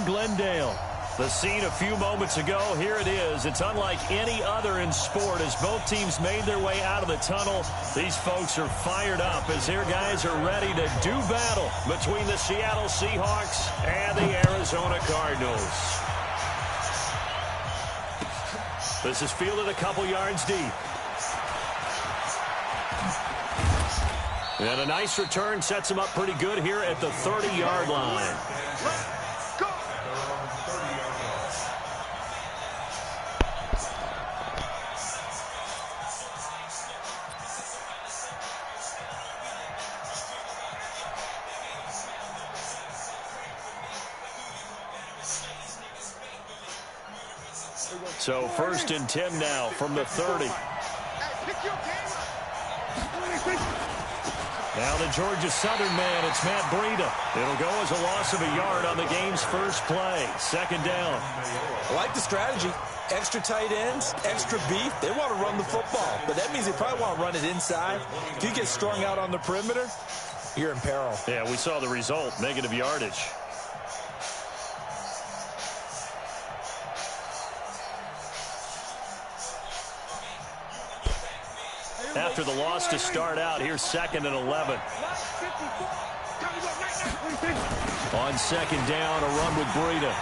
in Glendale. The scene a few moments ago, here it is. It's unlike any other in sport as both teams made their way out of the tunnel. These folks are fired up as their guys are ready to do battle between the Seattle Seahawks and the Arizona Cardinals. This is fielded a couple yards deep. And a nice return sets him up pretty good here at the 30-yard line. So 1st and 10 now from the 30. Now the Georgia Southern man, it's Matt Breida. It'll go as a loss of a yard on the game's first play. 2nd down. I like the strategy. Extra tight ends, extra beef. They want to run the football, but that means they probably want to run it inside. If you get strung out on the perimeter, you're in peril. Yeah, we saw the result, negative yardage. After the loss to start out, here's 2nd and 11. On 2nd down, a run with Breida.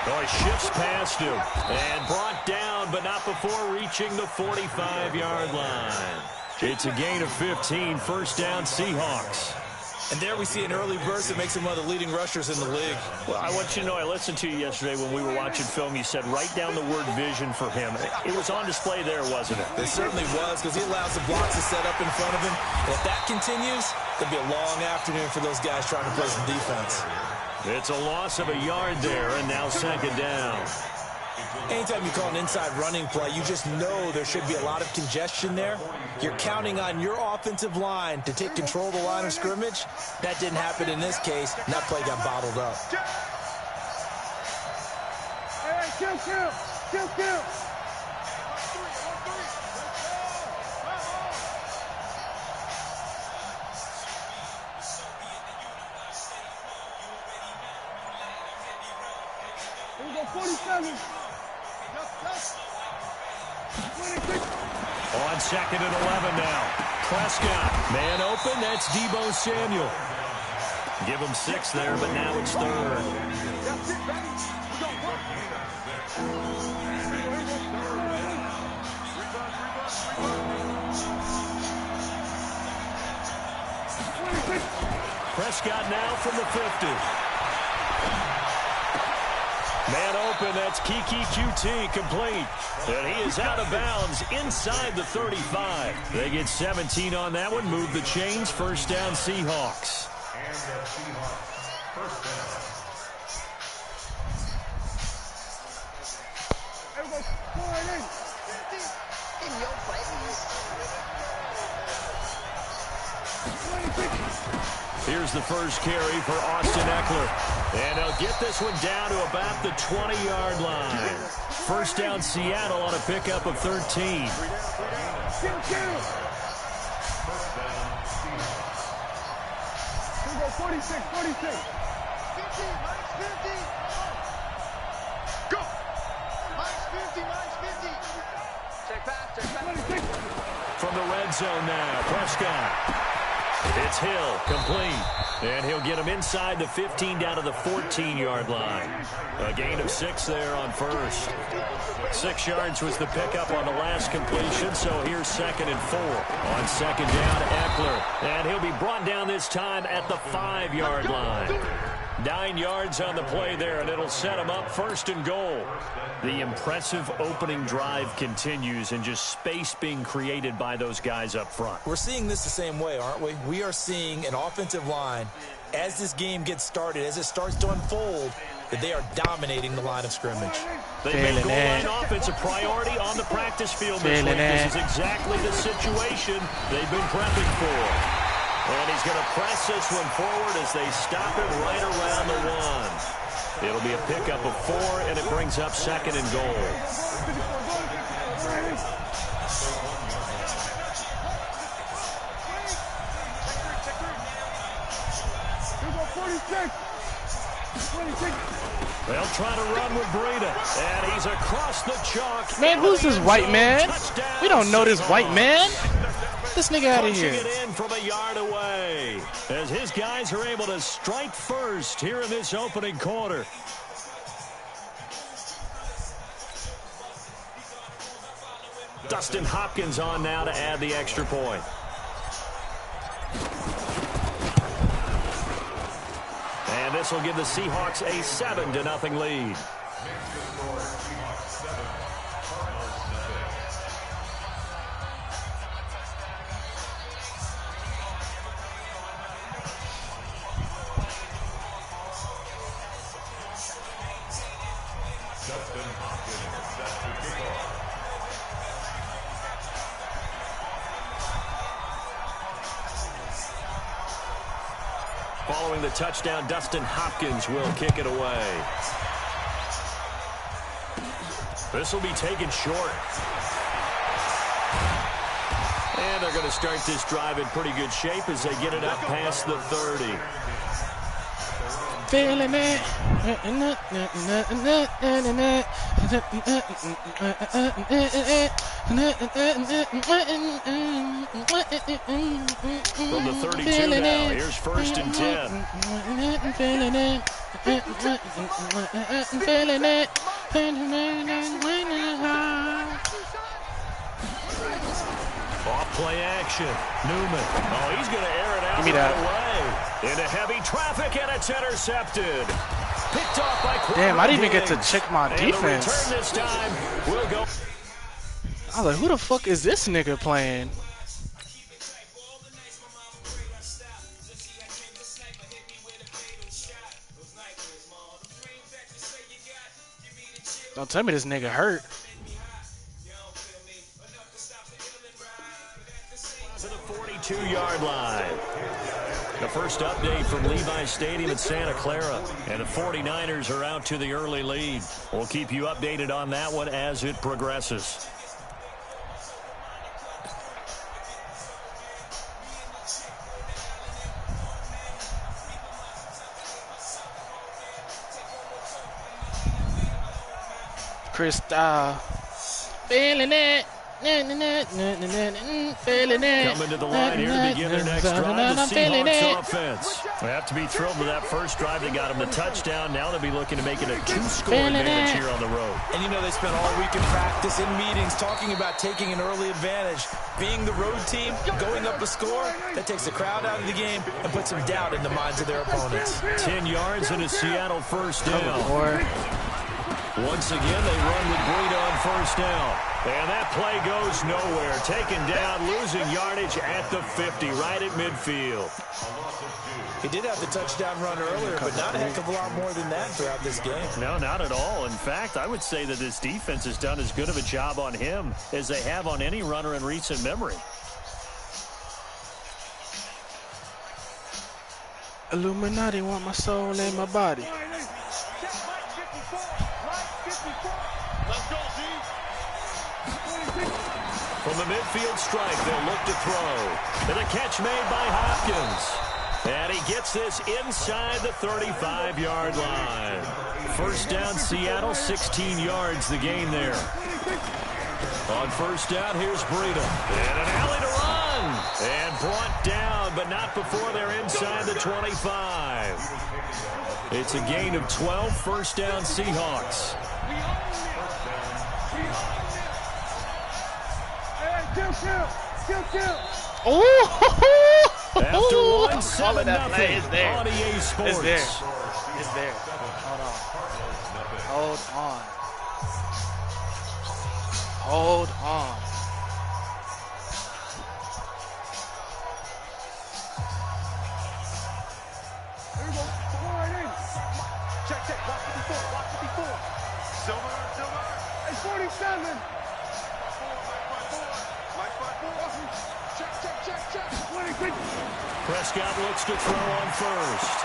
Oh, he shifts past him and brought down, but not before reaching the 45-yard line. It's a gain of 15, 1st down Seahawks. And there we see an early burst that makes him one of the leading rushers in the league. Well, I want you to know, I listened to you yesterday when we were watching film. You said write down the word vision for him. It was on display there, wasn't it? It certainly was, because he allows the blocks to set up in front of him. And if that continues, it'll be a long afternoon for those guys trying to play some defense. It's a loss of a yard there, and now 2nd down. Anytime you call an inside running play, you just know there should be a lot of congestion there. You're counting on your offensive line to take control of the line of scrimmage. That didn't happen in this case, and that play got bottled up. Kill. Here we go, 47. On 2nd and 11 now. Prescott, man open, that's Deebo Samuel. Give him 6 there, but now it's 3rd. Prescott now from the 50. Man open, that's Kiki QT complete. And he is out of bounds inside the 35. They get 17 on that one, move the chains, 1st down Seahawks. And the Seahawks, 1st down. Here's the first carry for Austin Eckler. And he'll get this one down to about the 20-yard line. 1st down Seattle on a pickup of 13. 46. Go! -50. Check back. From the red zone now, Prescott. It's Hill, complete. And he'll get him inside the 15 down to the 14-yard line. A gain of 6 there on 1st. 6 yards was the pickup on the last completion, so here's 2nd and 4. On 2nd down, Eckler. And he'll be brought down this time at the 5-yard line. 9 yards on the play there, and it'll set him up 1st and goal. The impressive opening drive continues, and just space being created by those guys up front. We're seeing this the same way, aren't we? We are seeing an offensive line, as this game gets started, as it starts to unfold, that they are dominating the line of scrimmage. They made goal line offense a priority on the practice field this week. This is exactly the situation they've been prepping for. And he's going to press this one forward as they stop it right around the 1. It'll be a pickup of 4, and it brings up 2nd and goal. They'll try to run with Breida, and he's across the chalk. Man, who's this white man? We don't know this white man. Get this nigga out of Punching here. it in from a yard away as his guys are able to strike first here in this opening quarter. Dustin Hopkins on now to add the extra point. And this will give the Seahawks a 7-0 lead. Following the touchdown, Dustin Hopkins will kick it away. This will be taken short. And they're going to start this drive in pretty good shape as they get it up past the 30. Feeling it. From the 32 now, here's 1st and 10. Feeling it. Feeling it. Off play action. Newman. Oh, he's going to air it out Give me right that. away. Into heavy traffic, and it's intercepted. Picked off by Damn, I didn't even get to Diggs. check my And defense. the return this time will go. I was like, who the fuck is this nigga playing? Don't tell me this nigga hurt. To the 42-yard line. The first update from Levi Stadium at Santa Clara. And the 49ers are out to the early lead. We'll keep you updated on that one as it progresses. Crystal. Feeling it. Feeling it. Coming to the line here to begin their next drive, the Seahawks offense. They have to be thrilled with that first drive. They got them the touchdown. Now they'll be looking to make it a 2-score advantage here on the road. And you know they spent all week in practice, in meetings, talking about taking an early advantage. Being the road team, going up a score, that takes the crowd out of the game and puts some doubt in the minds of their opponents. 10 yards and a Seattle first down. Once again, they run with Breida on first down. And that play goes nowhere. Taken down, losing yardage at the 50, right at midfield. He did have the touchdown run earlier, but not a heck of a lot more than that throughout this game. No, not at all. In fact, I would say that this defense has done as good of a job on him as they have on any runner in recent memory. Illuminati want my soul and my body. From the midfield strike, they'll look to throw. And a catch made by Hopkins. And he gets this inside the 35-yard line. First down, Seattle, 16 yards the gain there. On first down, here's Breida. And an alley to run. And brought down, but not before they're inside the 25. It's a gain of 12, first down, Seahawks. Oh! After one, All of that play 7-0 is there. on EA Sports. It's there. It's there. Hold on. Hold on. Here we go. Come on right in. Check, check. Watch 54. Silver. Hey, 47. Check. Prescott looks to throw on first.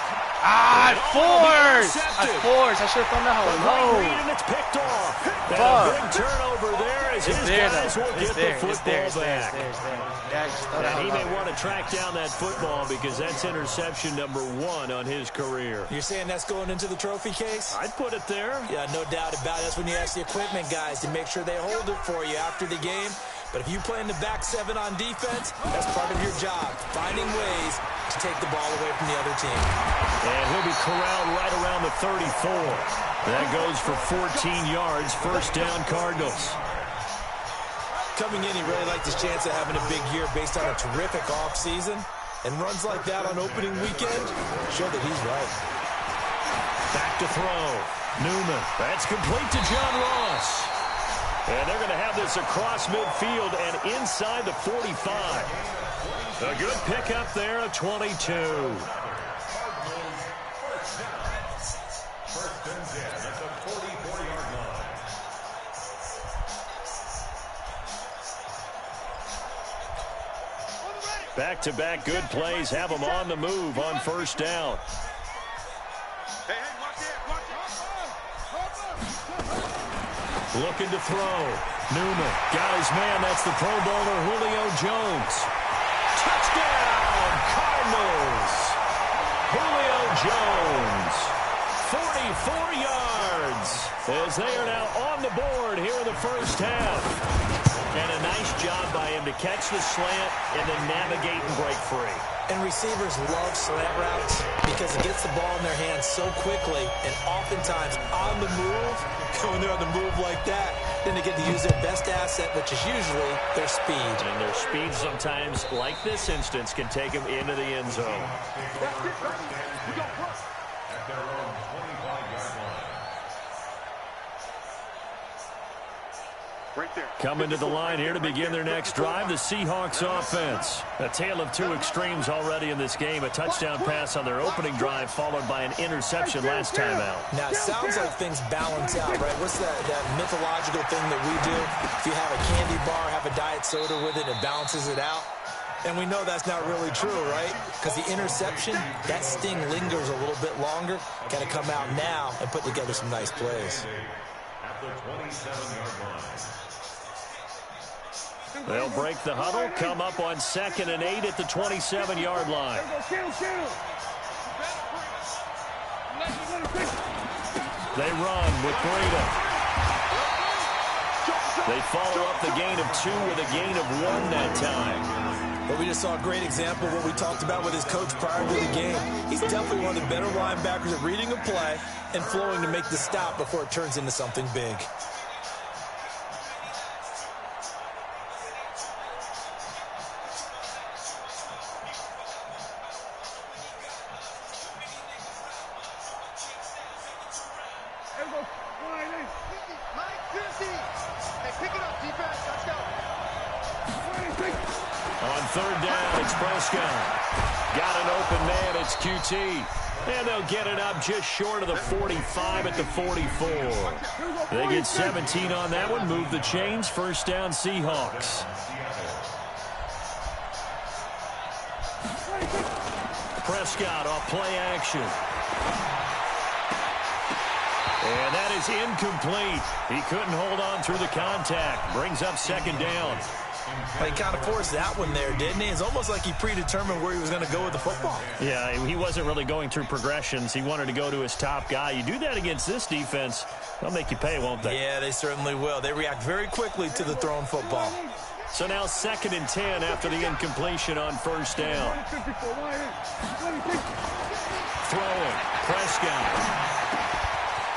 I forced. I should have thrown that hole low. And it's picked off. And a big turnover there as his guys will get the football back. And he may want to track down that football because that's interception number 1 on his career. You're saying that's going into the trophy case? I'd put it there. Yeah, no doubt about it. That's when you ask the equipment guys to make sure they hold it for you after the game. But if you play in the back 7 on defense, that's part of your job, finding ways to take the ball away from the other team. And he'll be corralled right around the 34. That goes for 14 yards, first down Cardinals. Coming in, he really liked his chance of having a big year based on a terrific offseason. And runs like that on opening weekend show that he's right. Back to throw. Newman. That's complete to John Ross. And they're going to have this across midfield and inside the 45. A good pickup there at 22. First and 10 at the 44-yard line. Back-to-back good plays have them on the move on first down. Hey, watch it. Looking to throw. Newman got his man. That's the Pro Bowler Julio Jones. Touchdown, Cardinals. Julio Jones, 44 yards, as they are now on the board here in the first half. And a nice job by him to catch the slant and then navigate and break free. And receivers love slant routes because it gets the ball in their hands so quickly and oftentimes on the move. When they're on the move like that, then they get to use their best asset, which is usually their speed. And their speed sometimes, like this instance, can take them into the end zone. That's it, right? We got work. At their own 25-yard line. Right there. Coming to the line here to begin their next drive, the Seahawks offense. A tale of two extremes already in this game. A touchdown pass on their opening drive, followed by an interception last time out. Now, it sounds like things balance out, right? What's that mythological thing that we do? If you have a candy bar, have a diet soda with it, it balances it out. And we know that's not really true, right? Because the interception, that sting lingers a little bit longer. Got to come out now and put together some nice plays. At the 27-yard line. They'll break the huddle, come up on 2nd and 8 at the 27-yard line. They run with Breida. They follow up the gain of 2 with a gain of 1 that time. But we just saw a great example of what we talked about with his coach prior to the game. He's definitely one of the better linebackers at reading a play and flowing to make the stop before it turns into something big. On 3rd down, it's Prescott. Got an open man, it's QT. And they'll get it up just short of the 45 at the 44. They get 17 on that one, move the chains, first down Seahawks. Prescott off play action. And that is incomplete. He couldn't hold on through the contact. Brings up 2nd down. He kind of forced that one there, didn't he? It's almost like he predetermined where he was going to go with the football. Yeah, he wasn't really going through progressions. He wanted to go to his top guy. You do that against this defense, they'll make you pay, won't they? Yeah, they certainly will. They react very quickly to the thrown football. So now 2nd and 10 after the incompletion on 1st down. Throwing, Prescott.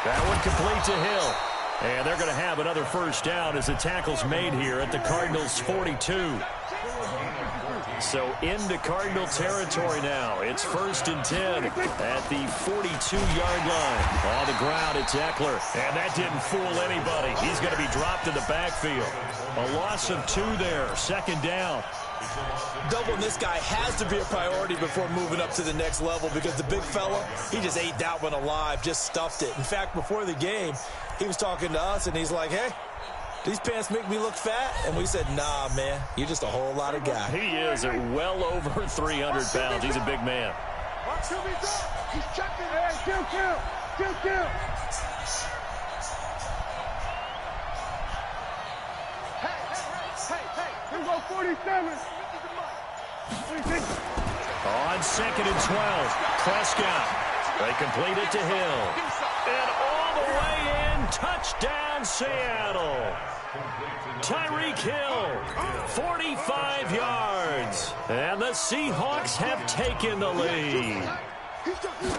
That one complete to Hill. And they're going to have another first down as the tackle's made here at the Cardinals' 42. So into Cardinal territory now. It's 1st and 10 at the 42-yard line. On the ground, it's Eckler. And that didn't fool anybody. He's going to be dropped in the backfield. A loss of 2 there. 2nd down. Doubling this guy has to be a priority before moving up to the next level because the big fella, he just ate that one alive, just stuffed it. In fact, before the game, he was talking to us, and he's like, hey, these pants make me look fat? And we said, nah, man, you're just a whole lot of guy. He is at well over 300 pounds. He's a big man. Watch him, he's up. He's checking. Hey, kill. Hey. Here we go, 47. On 2nd and 12, Prescott. They complete it to Hill. And all the way in, touchdown Seattle. Tyreek Hill, 45 yards. And the Seahawks have taken the lead.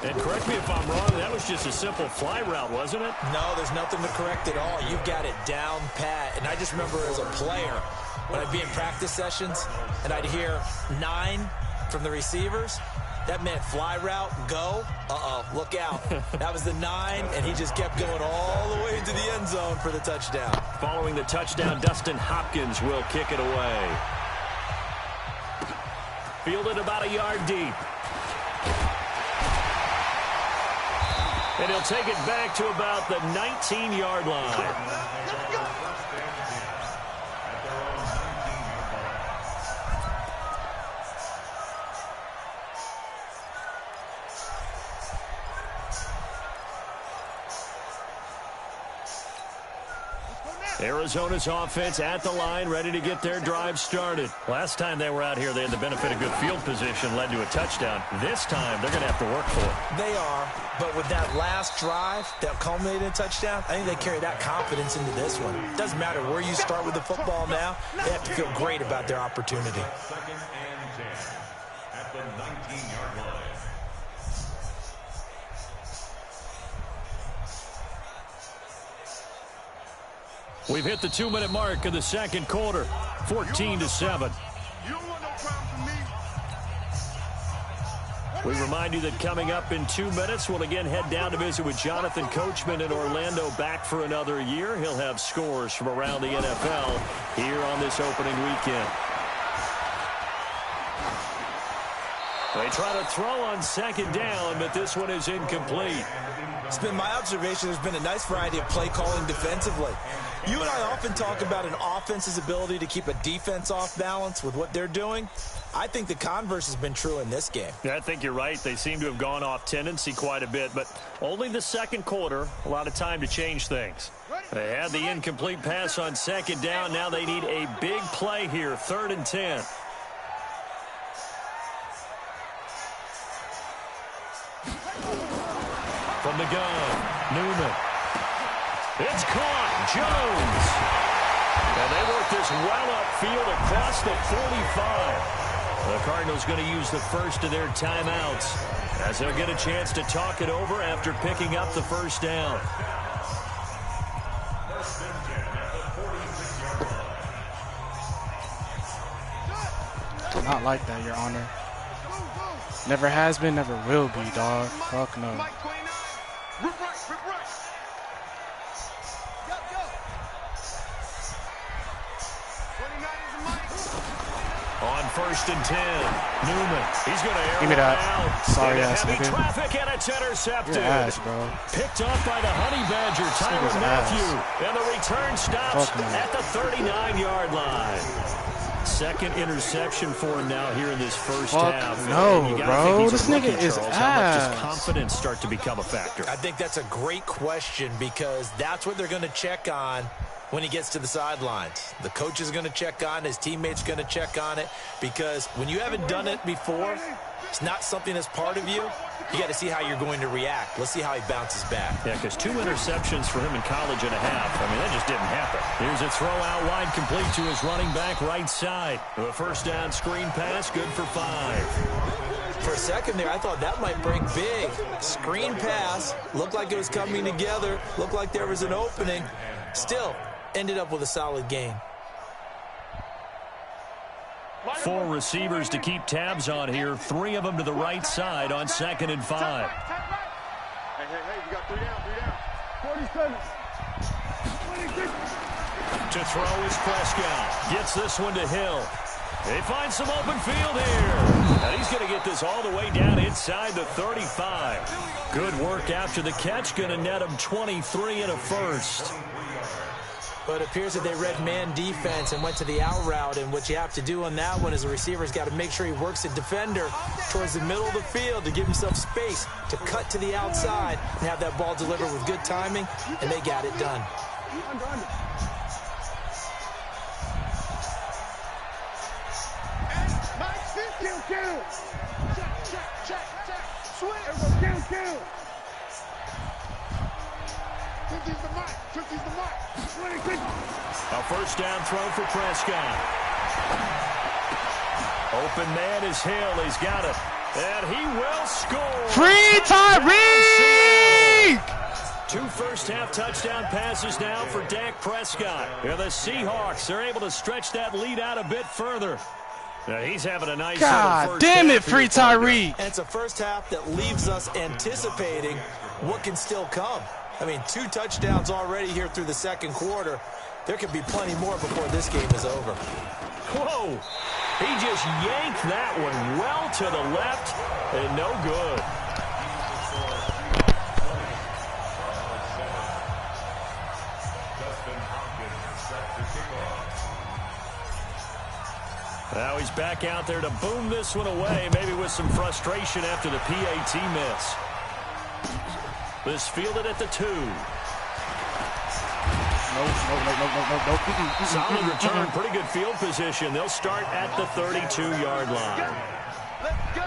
And correct me if I'm wrong, that was just a simple fly route, wasn't it? No, there's nothing to correct at all. You've got it down pat. And I just remember as a player, when I'd be in practice sessions, and I'd hear 9 from the receivers, that meant fly route, go. Look out. That was the 9, and he just kept going all the way into the end zone for the touchdown. Following the touchdown, Dustin Hopkins will kick it away. Fielded about a yard deep. And he'll take it back to about the 19-yard line. Arizona's offense at the line, ready to get their drive started. Last time they were out here, they had the benefit of good field position, led to a touchdown. This time, they're going to have to work for it. They are, but with that last drive that culminated in a touchdown, I think they carry that confidence into this one. It doesn't matter where you start with the football now. They have to feel great about their opportunity. 2nd and 10 at the 19-yard line. We've hit the 2-minute mark of the second quarter, 14-7. You don't want no problem for me. We remind you that coming up in 2 minutes, we'll again head down to visit with Jonathan Coachman in Orlando, back for another year. He'll have scores from around the NFL here on this opening weekend. They try to throw on 2nd down, but this one is incomplete. It's been my observation there's been a nice variety of play calling defensively. You and I often talk about an offense's ability to keep a defense off balance with what they're doing. I think the converse has been true in this game. Yeah, I think you're right. They seem to have gone off tendency quite a bit, but only the second quarter, a lot of time to change things. They had the incomplete pass on 2nd down. Now they need a big play here, 3rd and 10. From the gun, Newman. It's caught. Jones. And they work this well upfield across the 45. The Cardinals going to use the first of their timeouts as they'll get a chance to talk it over after picking up the first down. Not like that, Your Honor. Never has been, never will be, dog. Fuck no. On 1st and 10, Newman. He's going to air Give me that. out. Sorry ass heavy nigga. traffic, and it's intercepted. Your ass, bro. Picked off by the Honey Badger, Tyrann Mathieu. And the return stops at the 39-yard line. 2nd interception for him now here in this first half. No, bro. This nigga is Charles. ass. How much does confidence start to become a factor? I think that's a great question because that's what they're going to check on when he gets to the sidelines. The coach is going to check on it. His teammates are going to check on it because when you haven't done it before, it's not something that's part of you. You got to see how you're going to react. Let's see how he bounces back. Yeah, because 2 interceptions for him in college and a half. I mean, that just didn't happen. Here's a throw out wide, complete to his running back right side. The first down screen pass, good for 5. For a second there, I thought that might break big. Screen pass, looked like it was coming together, looked like there was an opening. Still, ended up with a solid gain. 4 receivers to keep tabs on here. 3 of them to the right side on 2nd and 5. Hey, we got 3 down. 47. 26. To throw is Prescott. Gets this one to Hill. They find some open field here. And he's going to get this all the way down inside the 35. Good work after the catch. Going to net him 23 and a first. Well, it appears that they read man defense and went to the out route, and what you have to do on that one is the receiver's got to make sure he works the defender towards the middle of the field to give himself space to cut to the outside and have that ball delivered with good timing, and they got it done. A first down throw for Prescott. Open man is Hill. He's got it. And he will score. Free Tyreek! 2 first-half touchdown passes now for Dak Prescott. And the Seahawks are able to stretch that lead out a bit further. He's having a nice God damn it, free Tyreek. And it's a first half that leaves us anticipating what can still come. I mean, 2 touchdowns already here through the second quarter. There could be plenty more before this game is over. Whoa! He just yanked that one well to the left and no good. Now he's back out there to boom this one away, maybe with some frustration after the PAT miss. This fielded at the 2. Nope. Solid return, pretty good field position. They'll start at the 32-yard line. Let's go.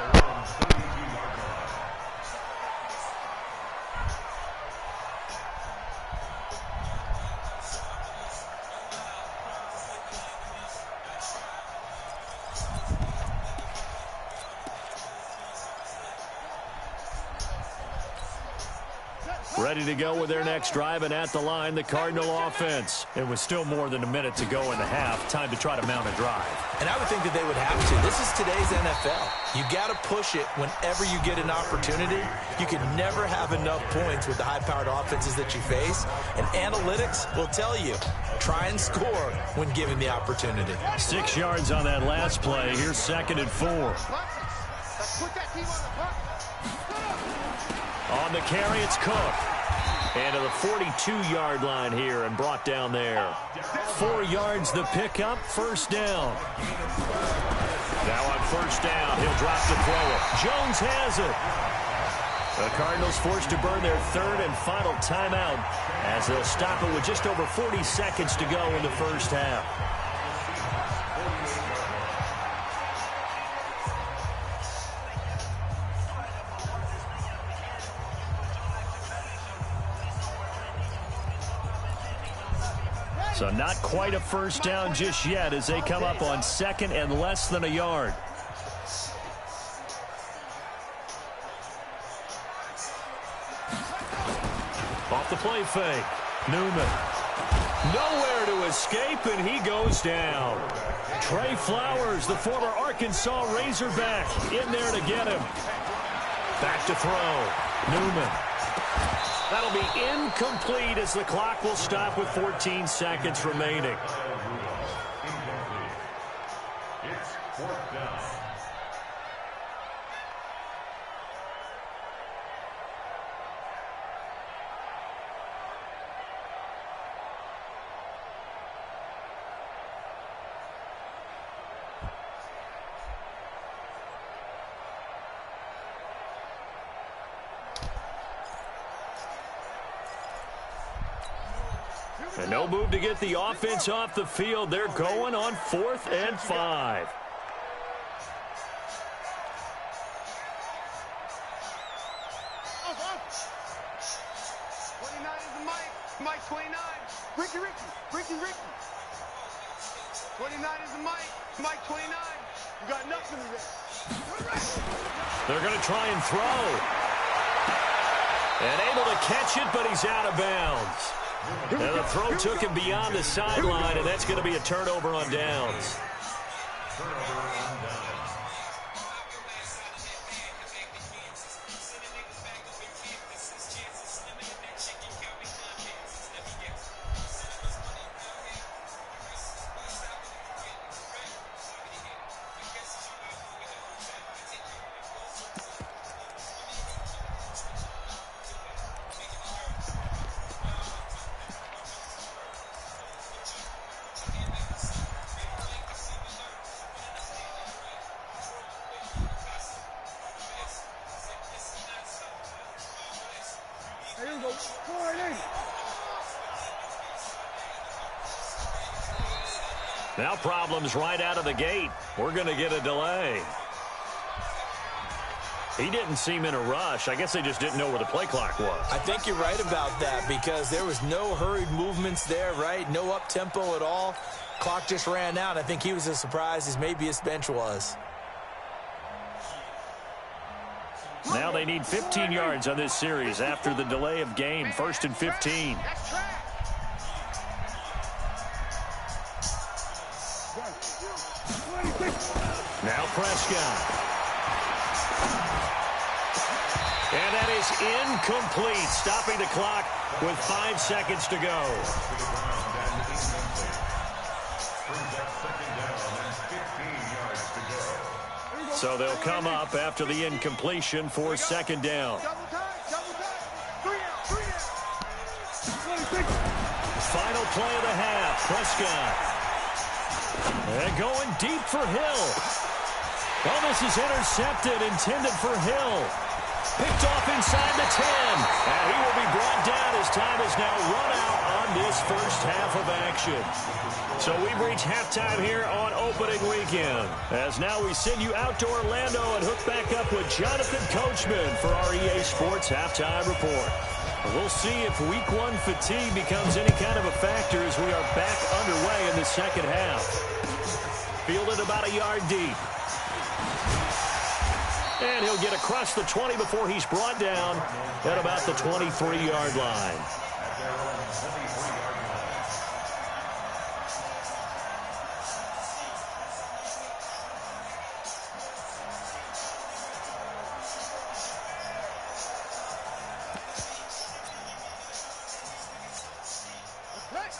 Ready to go with their next drive, and at the line, the Cardinal offense. It was still more than a minute to go in the half. Time to try to mount a drive. And I would think that they would have to. This is today's NFL. You got to push it whenever you get an opportunity. You can never have enough points with the high-powered offenses that you face. And analytics will tell you, try and score when given the opportunity. 6 yards on that last play. Here's 2nd and 4. Let's put that team on the clock. On the carry, it's Cook. And to the 42-yard line here and brought down there. 4 yards the pickup, first down. Now on first down, he'll drop to throw it. Jones has it. The Cardinals forced to burn their 3rd and final timeout as they'll stop it with just over 40 seconds to go in the first half. So not quite a first down just yet as they come up on 2nd and less than a yard. Off the play fake. Newman. Nowhere to escape, and he goes down. Trey Flowers, the former Arkansas Razorback, in there to get him. Back to throw. Newman. That'll be incomplete as the clock will stop with 14 seconds remaining. It's 4th down. And no move to get the offense off the field. They're going on 4th and 5. Mike 29. Ricky. 29 is the Mike 29. You got nothing to get. They're going to try and throw. And able to catch it, but he's out of bounds. And the throw took him beyond the sideline, and that's going to be a turnover on downs. Now problems right out of the gate. We're going to get a delay. He didn't seem in a rush. I guess they just didn't know where the play clock was. I think you're right about that because there was no hurried movements there, right? No up-tempo at all. Clock just ran out. I think he was as surprised as maybe his bench was. Now they need 15 yards on this series after the delay of game. 1st and 15. Now Prescott. And that is incomplete, stopping the clock with 5 seconds to go. So they'll come up after the incompletion for 2nd down. Final play of the half, Prescott. And going deep for Hill. Oh, this is intercepted, intended for Hill. Picked off inside the 10. And he will be brought down as time is now run out on this first half of action. So we've reached halftime here on opening weekend. As now we send you out to Orlando and hook back up with Jonathan Coachman for our EA Sports Halftime Report. We'll see if Week 1 fatigue becomes any kind of a factor as we are back underway in the second half. Fielded about a yard deep. And he'll get across the 20 before he's brought down at about the 23-yard line.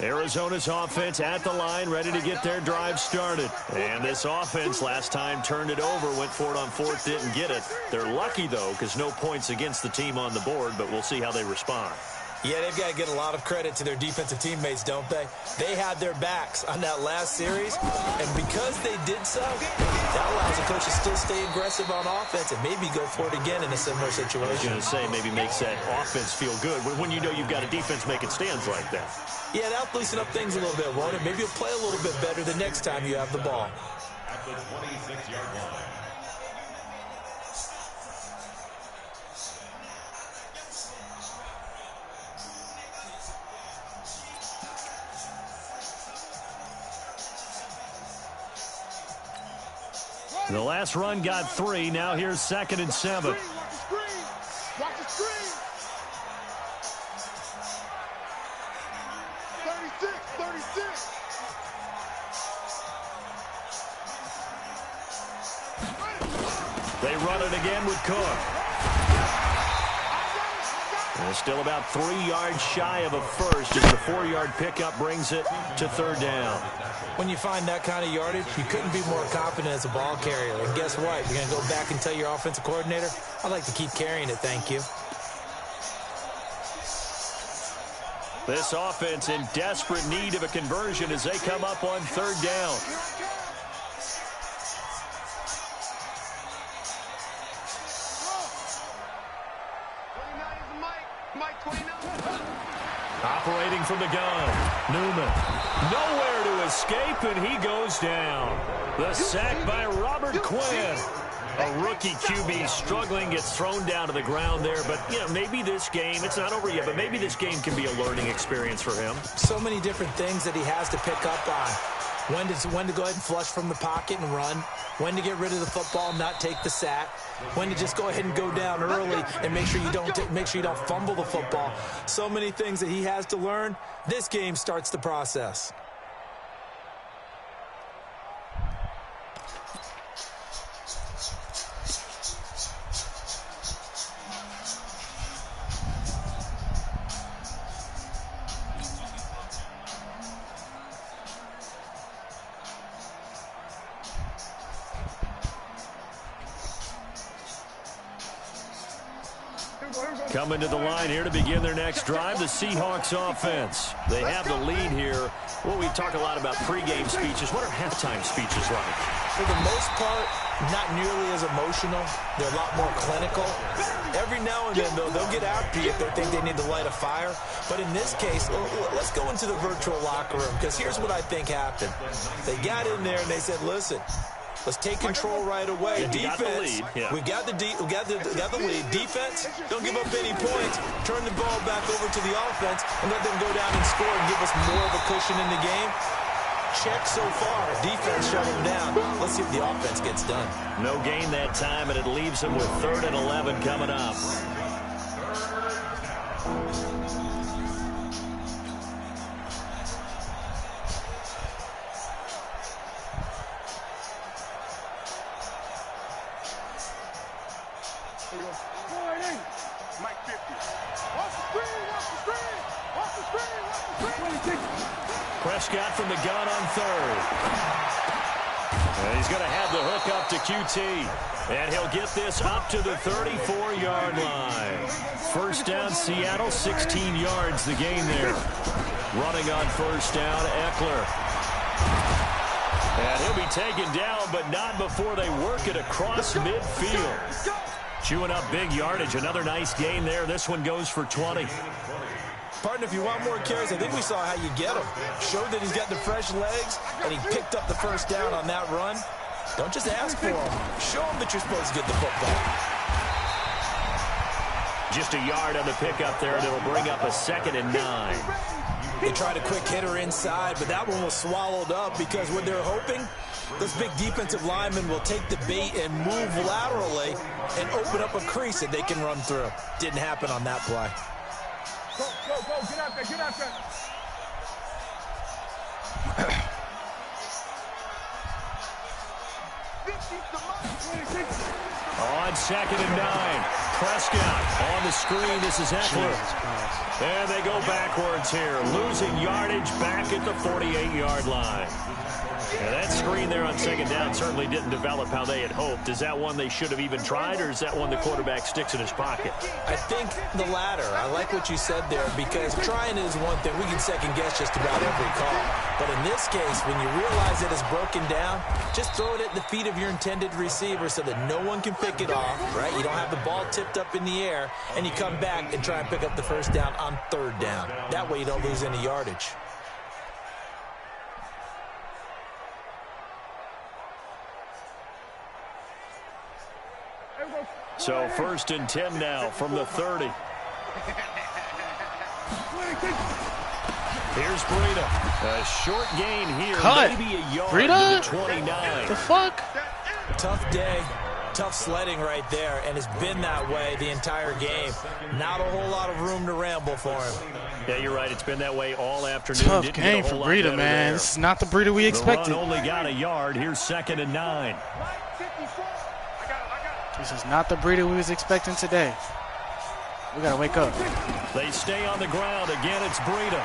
Arizona's offense at the line, ready to get their drive started. And this offense last time turned it over, went for it on 4th, didn't get it. They're lucky, though, because no points against the team on the board, but we'll see how they respond. Yeah, they've got to get a lot of credit to their defensive teammates, don't they? They had their backs on that last series, and because they did so, that allows the coach to still stay aggressive on offense and maybe go for it again in a similar situation. I was going to say, maybe makes that offense feel good when you know you've got a defense making stands like that. Yeah, that'll loosen up things a little bit, won't it? Maybe you'll play a little bit better the next time you have the ball. At the 26-yard line. The last run got 3. Now here's 2nd and 7. Watch the screen. Watch the screen. 36. They run it again with Cook. And still about 3 yards shy of a first as the 4-yard pickup brings it to 3rd down. When you find that kind of yardage, you couldn't be more confident as a ball carrier. And guess what? You're going to go back and tell your offensive coordinator, I'd like to keep carrying it, thank you. This offense in desperate need of a conversion as they come up on 3rd down. Operating from the gun, Newman. Nowhere to escape, and he goes down. The sack by Robert Quinn. A rookie QB struggling, gets thrown down to the ground there. But, you know, maybe this game, it's not over yet, but maybe this game can be a learning experience for him. So many different things that he has to pick up on. When to go ahead and flush from the pocket and run. When to get rid of the football and not take the sack. When to just go ahead and go down early and make sure you don't fumble the football. So many things that he has to learn. This game starts the process. Coming to the line here to begin their next drive, the Seahawks offense. They have the lead here. Well, we talk a lot about pregame speeches. What are halftime speeches like? for the most part, not nearly as emotional. They're a lot more clinical. Every now and then, though, they'll get after you if they think they need to light a fire. But in this case, let's go into the virtual locker room, because here's what I think happened. They got in there and they said, listen, let's take control right away. Defense, we got the lead. Defense, don't give up any points. Turn the ball back over to the offense and let them go down and score and give us more of a cushion in the game. Check so far. Defense shut them down. Let's see if the offense gets done. No gain that time, and it leaves them with 3rd and 11 coming up. Mike 50. Off the screen, off the screen, off the screen, off the screen. Prescott from the gun on 3rd. And he's going to have the hook up to QT. And he'll get this up to the 34-yard line. First down, Seattle, 16 yards the gain there. Running on first down, Eckler. And he'll be taken down, but not before they work it across midfield. Chewing up big yardage. Another nice gain there. This one goes for 20. Partner, if you want more carries, I think we saw how you get him. Showed that he's got the fresh legs, and he picked up the first down on that run. Don't just ask for him. Show him that you're supposed to get the football. Just a yard on the pickup there. That'll bring up a 2nd and 9. They tried a quick hitter inside, but that one was swallowed up because what they're hoping, those big defensive linemen will take the bait and move laterally and open up a crease that they can run through. Didn't happen on that play. Go, get out there, get out there. On 2nd and 9. Prescott on the screen. This is Eckler. And they go backwards here. Losing yardage back at the 48-yard line. Yeah, that screen there on 2nd down certainly didn't develop how they had hoped. Is that one they should have even tried, or is that one the quarterback sticks in his pocket? I think the latter. I like what you said there, because trying is one thing. We can second-guess just about every call. But in this case, when you realize that it's broken down, just throw it at the feet of your intended receiver so that no one can pick it off, right? You don't have the ball tipped up in the air, and you come back and try and pick up the first down on 3rd down. That way you don't lose any yardage. So 1st and 10 now from the 30. Here's Breida. A short gain here. Cut. Maybe a yard Breida? to the 29. The fuck? Tough day. Tough sledding right there, and it's been that way the entire game. Not a whole lot of room to ramble for him. Yeah, you're right. It's been that way all afternoon. Tough game for Breida, man. This is not the Breida we expected. The run only got a yard. Here's 2nd and 9. This is not the Breida we was expecting today. We got to wake up. They stay on the ground. Again, it's Breida.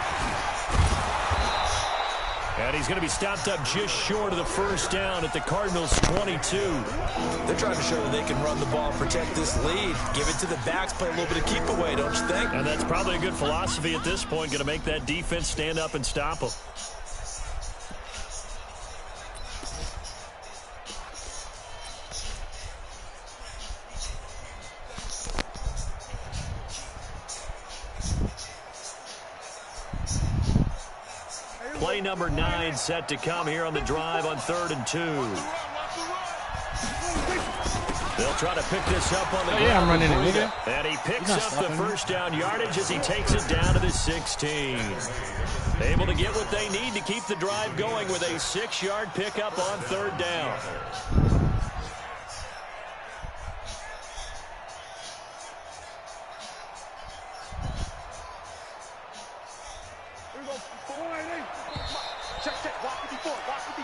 And he's going to be stopped up just short of the first down at the Cardinals' 22. They're trying to show that they can run the ball, protect this lead, give it to the backs, play a little bit of keep away, don't you think? And that's probably a good philosophy at this point, going to make that defense stand up and stop them. Play number 9 set to come here on the drive on 3rd and 2. They'll try to pick this up on the ground. Yeah, I'm running it, nigga. And he picks up the first down yardage as he takes it down to the 16. Able to get what they need to keep the drive going with a 6-yard pickup on 3rd down.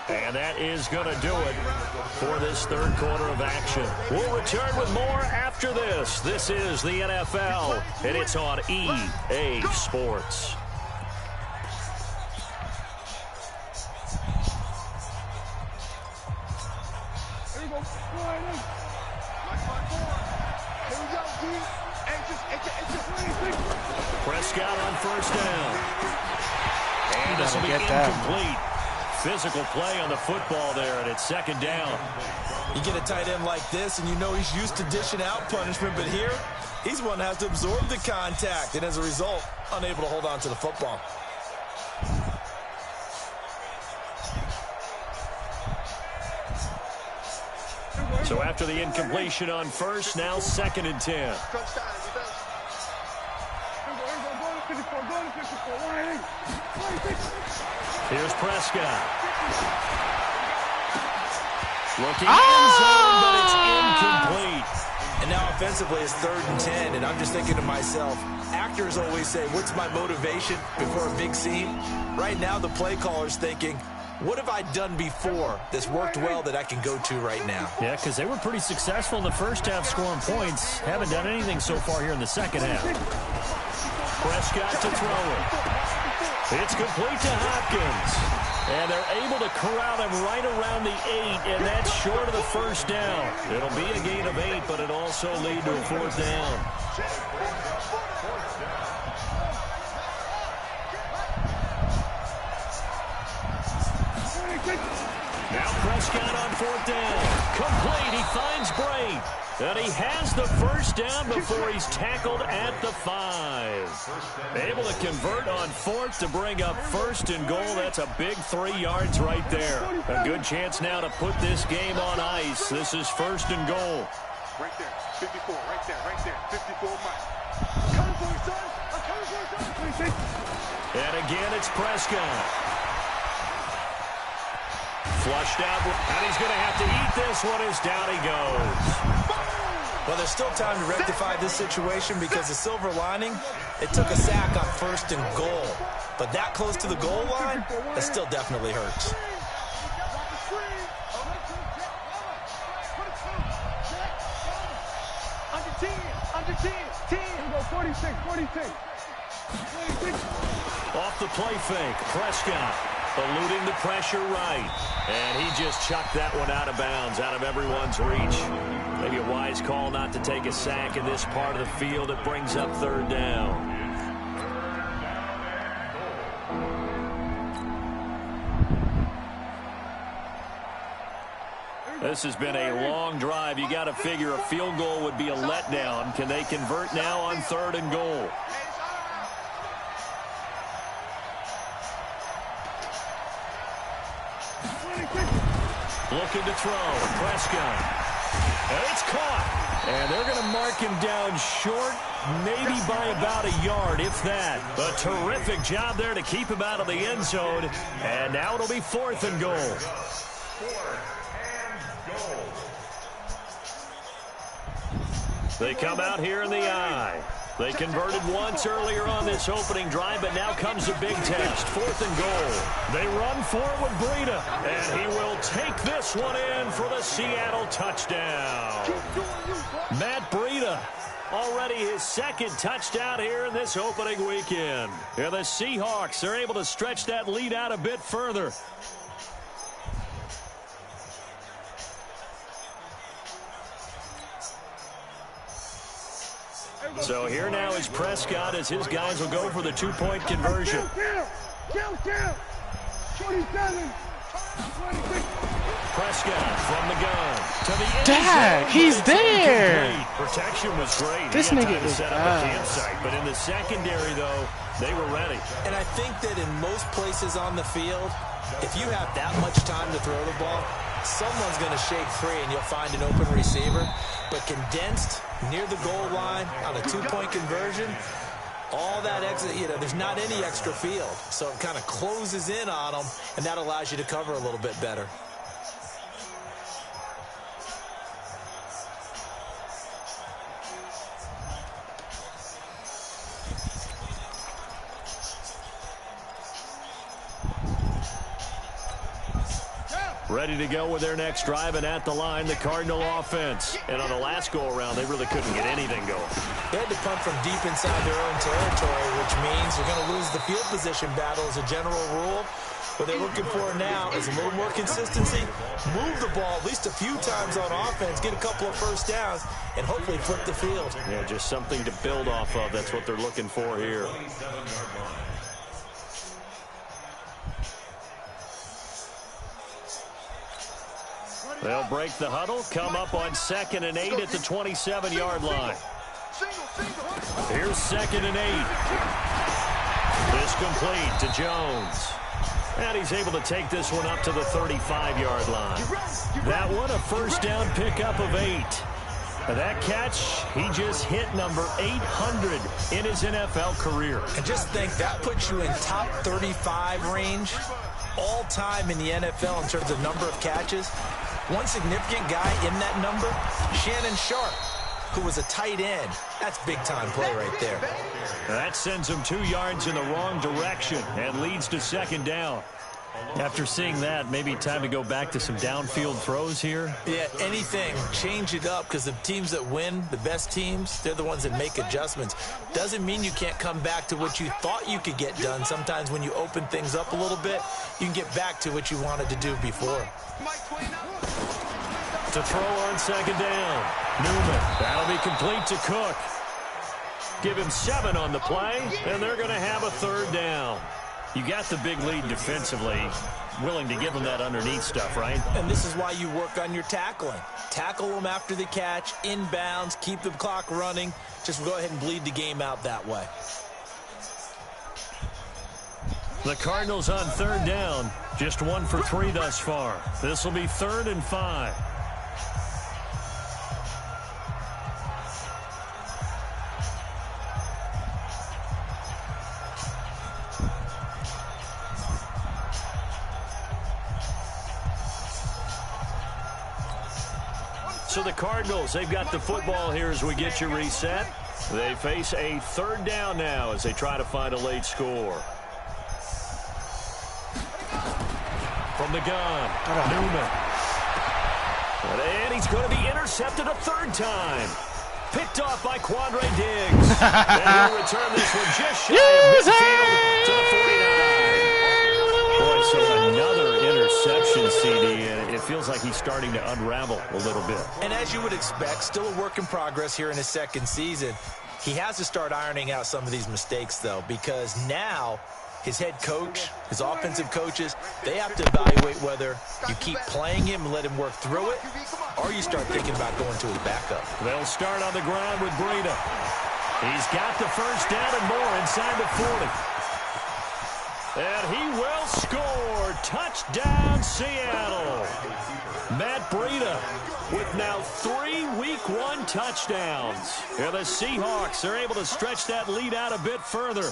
And that is going to do it for this 3rd quarter of action. We'll return with more after this. This is the NFL, and it's on EA Sports. Prescott on first down. And this will be incomplete. physical play on the football there, and it's second down. You get a tight end like this, and you know he's used to dishing out punishment, but here, he's one that has to absorb the contact, and as a result, unable to hold on to the football. So after the incompletion on first, now 2nd and 10. Here's Prescott. Looking end zone, but it's incomplete. And now offensively it's 3rd and 10, and I'm just thinking to myself, actors always say, what's my motivation before a big scene? Right now the play caller's thinking, what have I done before that's worked well that I can go to right now? Yeah, because they were pretty successful in the first half scoring points. Haven't done anything so far here in the second half. Prescott to throw it. It's complete to Hopkins. And they're able to corral him right around the 8, and that's short of the first down. It'll be a gain of 8, but it'll also lead to a 4th down. Now Prescott on 4th down. Complete. He finds Bray. And he has the first down before he's tackled at the 5. Able to convert on 4th to bring up 1st and goal. That's a big 3 yards right there. A good chance now to put this game on ice. This is 1st and goal. Right there, 54, right there, 54 miles. Coming for you, son. I'm coming for you, son. And again, it's Prescott. Flushed out, and he's going to have to eat this one as down he goes. Well, there's still time to rectify this situation because the silver lining, it took a sack on 1st and goal. But that close to the goal line, that still definitely hurts. Under 10. Go 46. Off the play fake, Prescott eluding the pressure right. And he just chucked that one out of bounds, out of everyone's reach. Maybe a wise call not to take a sack in this part of the field. It brings up 3rd down. This has been a long drive. You got to figure a field goal would be a letdown. Can they convert now on 3rd and goal? Looking to throw. Prescott. And it's caught. And they're going to mark him down short, maybe by about a yard, if that. A terrific job there to keep him out of the end zone. And now it'll be 4th and goal. They come out here in the eye. They converted once earlier on this opening drive, but now comes a big test. 4th and goal. They run for it with Breida, and he will take this one in for the Seattle touchdown. Matt Breida, already his 2nd touchdown here in this opening weekend. And the Seahawks are able to stretch that lead out a bit further. So here now is Prescott as his guys will go for the 2-point conversion. Count. 27. 26. Prescott from the gun to the end Dang, zone. he's there. Protection was great. This He had nigga time to is set up a campsite, but in the secondary, though, they were ready. And I think that in most places on the field, if you have that much time to throw the ball, someone's going to shake free and you'll find an open receiver. But condensed near the goal line on a 2-point conversion, all that extra, there's not any extra field. So it kind of closes in on them, and that allows you to cover a little bit better. Ready to go with their next drive, and at the line, the Cardinal offense. And on the last go-around, they really couldn't get anything going. They had to punt from deep inside their own territory, which means they're going to lose the field position battle as a general rule. What they're looking for now is a little more consistency, move the ball at least a few times on offense, get a couple of first downs, and hopefully flip the field. Yeah, just something to build off of. That's what they're looking for here. They'll break the huddle, come up on 2nd and 8 at the 27-yard line. Here's 2nd and 8. This complete to Jones. And he's able to take this one up to the 35-yard line. That one, a first down pickup of 8. That catch, he just hit number 800 in his NFL career. And just think, that puts you in top 35 range all time in the NFL in terms of number of catches. One significant guy in that number, Shannon Sharpe, who was a tight end. That's big-time play right there. That sends him 2 yards in the wrong direction and leads to 2nd down. After seeing that, maybe time to go back to some downfield throws here. Yeah, anything. Change it up, because the teams that win, the best teams, they're the ones that make adjustments. Doesn't mean you can't come back to what you thought you could get done. Sometimes when you open things up a little bit, you can get back to what you wanted to do before. To throw on 2nd down. Newman. That'll be complete to Cook. Give him 7 on the play, and they're going to have a 3rd down. You got the big lead defensively. Willing to give him that underneath stuff, right? And this is why you work on your tackling. Tackle them after the catch, inbounds, keep the clock running. Just go ahead and bleed the game out that way. The Cardinals on 3rd down. Just 1 for 3 thus far. This will be 3rd and 5. So the Cardinals, they've got the football here as we get you reset. They face a 3rd down now as they try to find a late score. From the gun, Newman. And he's going to be intercepted a 3rd time. Picked off by Quandre Diggs. And he'll return this one just shy of midfield to the 49. Boy, so another interception, CD, and it feels like he's starting to unravel a little bit. And as you would expect, still a work in progress here in his 2nd season. He has to start ironing out some of these mistakes, though, because now his head coach, his offensive coaches, they have to evaluate whether you keep playing him and let him work through it, or you start thinking about going to his backup. They'll start on the ground with Breida. He's got the first down and more inside the 40. And he will score. Touchdown, Seattle. Matt Breida with now 3 Week 1 touchdowns. And the Seahawks are able to stretch that lead out a bit further.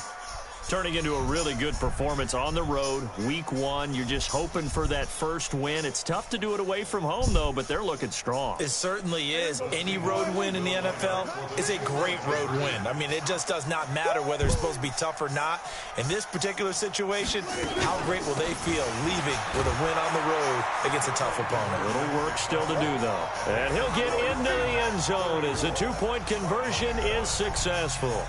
Turning into a really good performance on the road. Week 1, you're just hoping for that first win. It's tough to do it away from home, though, but they're looking strong. It certainly is. Any road win in the NFL is a great road win. I mean, it just does not matter whether it's supposed to be tough or not. In this particular situation, how great will they feel leaving with a win on the road against a tough opponent? Little work still to do, though. And he'll get into the end zone as the 2-point conversion is successful.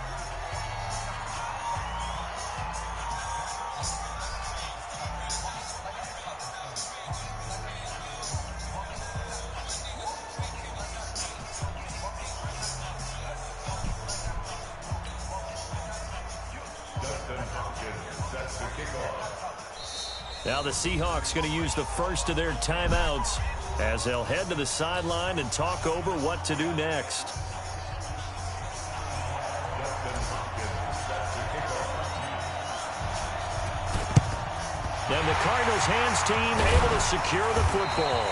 Now the Seahawks going to use the first of their timeouts as they'll head to the sideline and talk over what to do next. And the Cardinals hands team able to secure the football.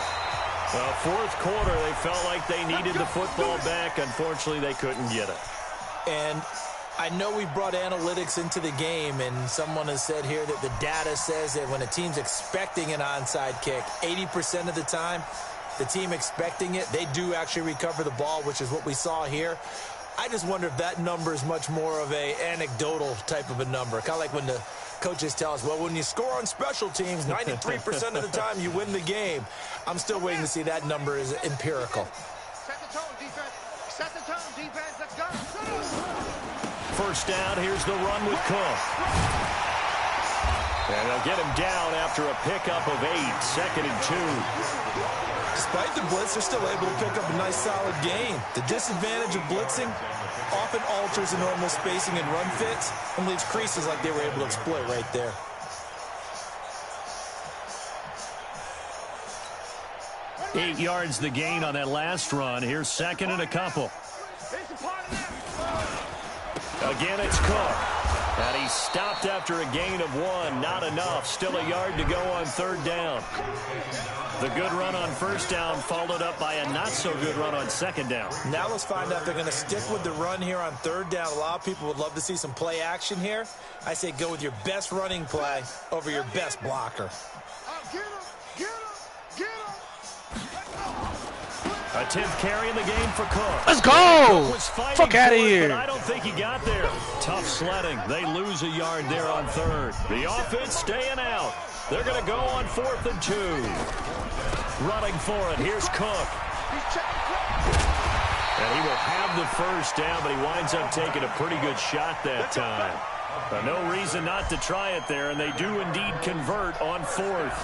Fourth quarter, they felt like they needed the football back. Unfortunately, they couldn't get it. And I know we brought analytics into the game, and someone has said here that the data says that when a team's expecting an onside kick, 80% of the time, the team expecting it, they do actually recover the ball, which is what we saw here. I just wonder if that number is much more of a anecdotal type of a number. Kind of like when the coaches tell us, well, when you score on special teams, 93% of the time you win the game. I'm still waiting to see that number is empirical. Set the tone, defense. Set the tone, defense. Let's go. First down, here's the run with Cook. And they'll get him down after a pickup of 8, 2nd and 2. Despite the blitz, they're still able to pick up a nice, solid gain. The disadvantage of blitzing often alters the normal spacing and run fits and leaves creases like they were able to exploit right there. 8 yards the gain on that last run. Here's second and a couple. Again, it's Cook. And he stopped after a gain of 1. Not enough. Still a yard to go on third down. The good run on first down followed up by a not-so-good run on second down. Now let's find out if they're going to stick with the run here on third down. A lot of people would love to see some play action here. I say go with your best running play over your best blocker. A 10th carry in the game for Cook. Let's go! Fuck out of here. But I don't think he got there. Tough sledding. They lose a yard there on third. The offense staying out. They're going to go on 4th and 2. Running for it. Here's Cook. And he will have the first down, but he winds up taking a pretty good shot that time. No reason not to try it there, and they do indeed convert on 4th.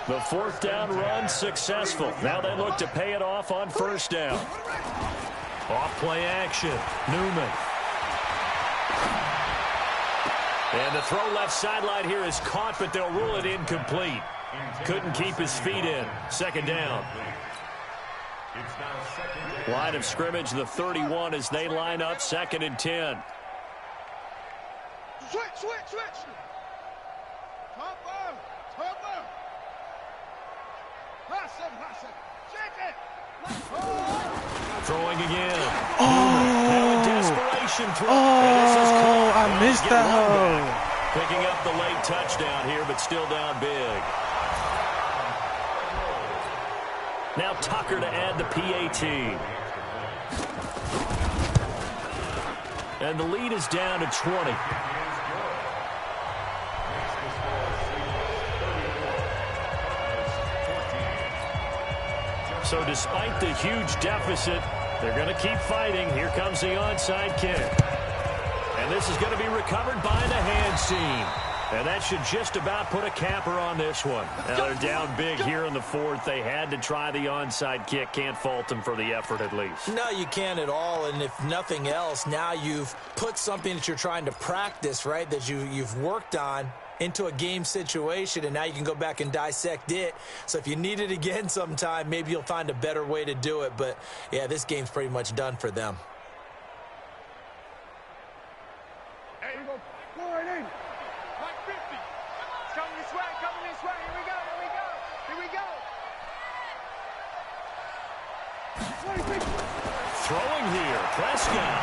The 4th down run successful. Now they look to pay it off on first down. Off play action. Newman. And the throw left sideline here is caught, but they'll rule it incomplete. Couldn't keep his feet in. Second down. Line of scrimmage, the 31 as they line up 2nd and 10. Switch. Throwing again. Oh, Desperation throw. I missed that hoe. Picking up the late touchdown here, but still down big. Now Tucker to add the PAT. And the lead is down to 20. So despite the huge deficit, they're going to keep fighting. Here comes the onside kick. And this is going to be recovered by the hands team. And that should just about put a capper on this one. Now they're down big here in the 4th. They had to try the onside kick. Can't fault them for the effort at least. No, you can't at all. And if nothing else, now you've put something that you're trying to practice, right, that you've worked on into a game situation, and now you can go back and dissect it. So if you need it again sometime, maybe you'll find a better way to do it. But, yeah, this game's pretty much done for them. Hey, go right in. Like 50. It's coming this way. Here we go. Throwing here, Prescott.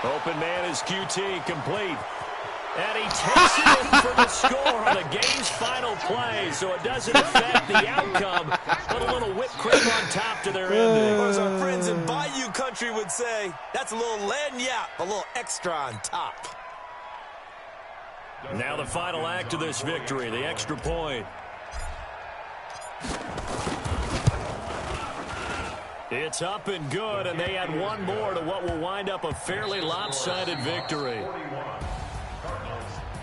Open man is QT, complete. And he takes it in for the score on the game's final play, so it doesn't affect the outcome, but a little whipped cream on top to their ending. Or as our friends in Bayou Country would say, that's a little lagniappe, a little extra on top. Now the final act of this victory, the extra point. It's up and good, and they add one more to what will wind up a fairly lopsided victory.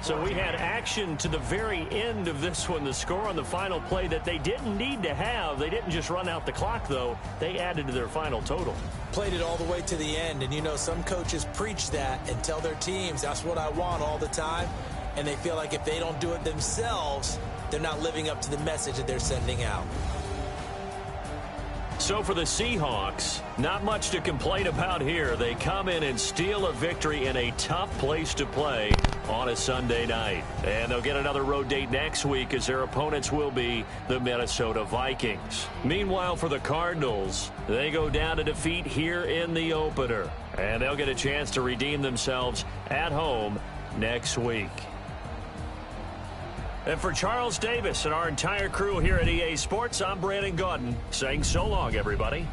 So we had action to the very end of this one, the score on the final play that they didn't need to have. They didn't just run out the clock, though. They added to their final total. Played it all the way to the end, and you know some coaches preach that and tell their teams, that's what I want all the time, and they feel like if they don't do it themselves, they're not living up to the message that they're sending out. So for the Seahawks, not much to complain about here. They come in and steal a victory in a tough place to play on a Sunday night. And they'll get another road date next week as their opponents will be the Minnesota Vikings. Meanwhile, for the Cardinals, they go down to defeat here in the opener. And they'll get a chance to redeem themselves at home next week. And for Charles Davis and our entire crew here at EA Sports, I'm Brandon Gaudin saying so long, everybody.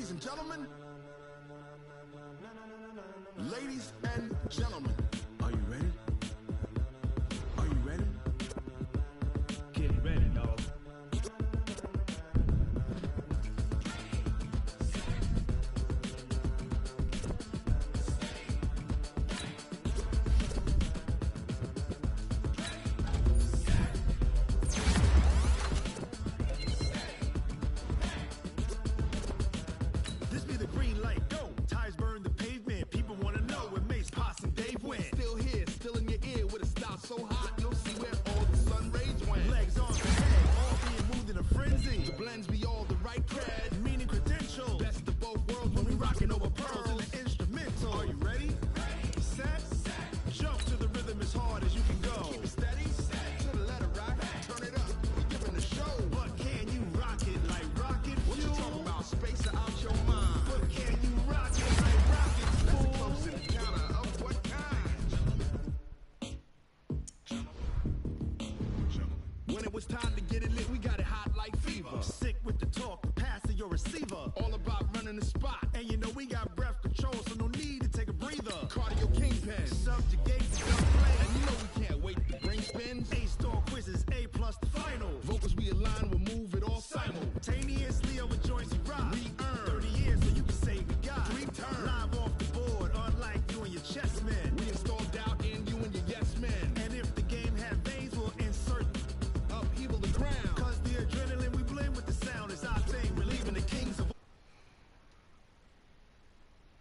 Ladies and gentlemen, ladies and gentlemen, are you ready? Are you ready? Get ready, dog. This be the green light, go. Tires burn the pavement. People want to know where Mace, Posse, and Dave went. Still here, still in your ear with a style so hot, you'll see where all the sun rays went. Legs on the head, all being moved in a frenzy. The blends be all the right cred, meaning credential. Best of both worlds when we rockin' over pearls in the instrumental. Are you ready? Set, jump to the rhythm as hard as you can go. Keep it steady, to the letter rock, turn it up, we're giving a show. But can you rock it like rocket fuel? What you talking about, space out your mind? But can you rock it like rocket fuel? Let's close in the counter of what kind? When it was time to get it lit, we got it hot like fever. Sick with the talk, the pass to your receiver. All about running the spot, and you know we got breath